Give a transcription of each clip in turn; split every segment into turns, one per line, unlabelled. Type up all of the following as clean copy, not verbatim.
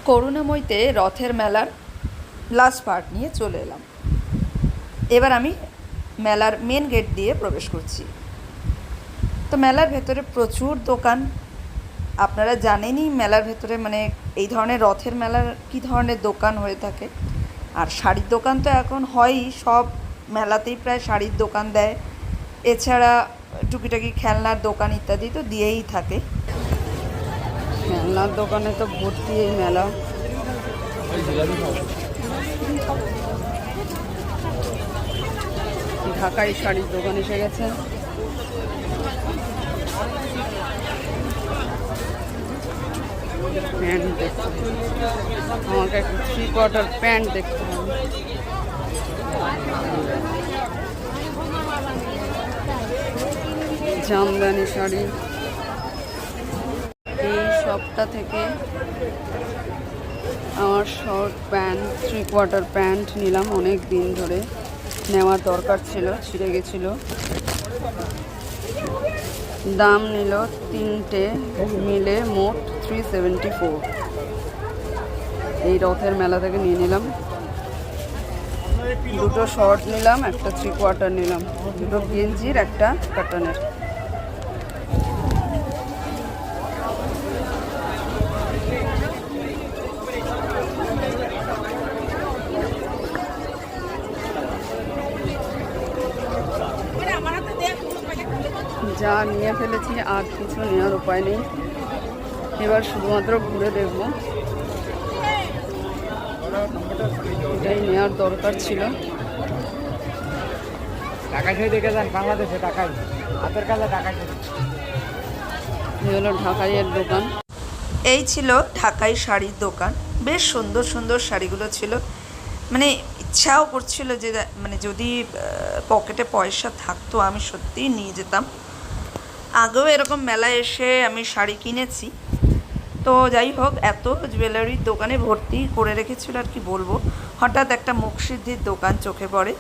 করুণাময়ীতে রথের মেলার last part নিয়ে চলে এলাম। এবার আমি মেলার মেন গেট দিয়ে প্রবেশ করছি। তো মেলার ভেতরে প্রচুর দোকান। আপনারা জানেনই মেলার ভেতরে মানে এই ধরনের রথের মেলার কী ধরনের দোকান হয়ে থাকে। আর শাড়ির দোকান তো এখন হয়ই, সব মেলাতেই প্রায় শাড়ির দোকান দেয়। এছাড়া টুকিটাকি খেলনার দোকান ইত্যাদি তো দিয়েই থাকে। খেলনার দোকানে তো ভর্তি এই মেলা। ঢাকাই শাড়ির দোকান এসে গেছে। প্যান্ট দেখতে আমাকে একটা 3/4 প্যান্ট দেখতে হবে। জামদানি শাড়ি। এই শপটা থেকে আমার শর্ট প্যান্ট 3/4 প্যান্ট নিলাম। অনেক দিন ধরে নেওয়ার দরকার ছিল, ছিঁড়ে গেছিল। দাম নিল তিনটে মিলে মোট 374। এই রথের মেলা থেকে নিয়ে নিলাম। দুটো শর্ট নিলাম, একটা 3/4 নিলাম, দুটো গেঞ্জির, একটা কটনের। যা নিয়ে ফেলেছি আর কিছু নেওয়ার উপায় নেই। এবার শুধুমাত্র ঘুরে দেখব। এটাই নেওয়ার দরকার ছিল।
দেখে যান বাংলাদেশে ঢাকায় হাতের কাজে ঢাকায়।
এই হলো ঢাকাইয়ের দোকান। এই ছিল ঢাকাই শাড়ির দোকান। বেশ সুন্দর সুন্দর শাড়িগুলো ছিল। মানে ইচ্ছাও করছিল যে মানে যদি পকেটে পয়সা থাকতো আমি সত্যিই নিয়ে যেতাম। আগেও এরকম মেলায় এসে আমি শাড়ি কিনেছি। তো যাই হোক, এত জুয়েলারির দোকানে ভর্তি করে রেখেছিল আর কি বলবো। হঠাৎ একটা মুখসিদ্ধির দোকান চোখে পড়ে।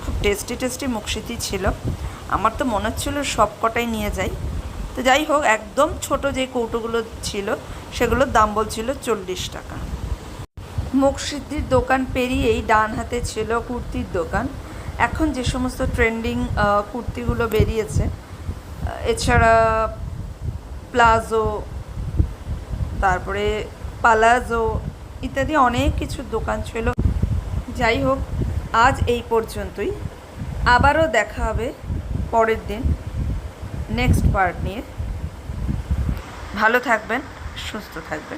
খুব টেস্টি টেস্টি মুখসিদ্ধি ছিল। আমার তো মনে হচ্ছিল সব কটাই নিয়ে যাই। তো যাই হোক, একদম ছোট যে কৌটোগুলো ছিল সেগুলোর দাম বলছিল 40 টাকা। মুখসিদ্ধির দোকান পেরিয়েই ডান হাতে ছিল কুর্তির দোকান। এখন যে সমস্ত ট্রেন্ডিং কুর্তিগুলো বেরিয়েছে, এছাড়া প্লাজো, তারপরে পালাজো ইত্যাদি অনেক কিছু দোকান ছিল। যাই হোক, আজ এই পর্যন্তই। আবারও দেখা হবে পরের দিন নেক্সট পার্ট নিয়ে। ভালো থাকবেন, সুস্থ থাকবেন।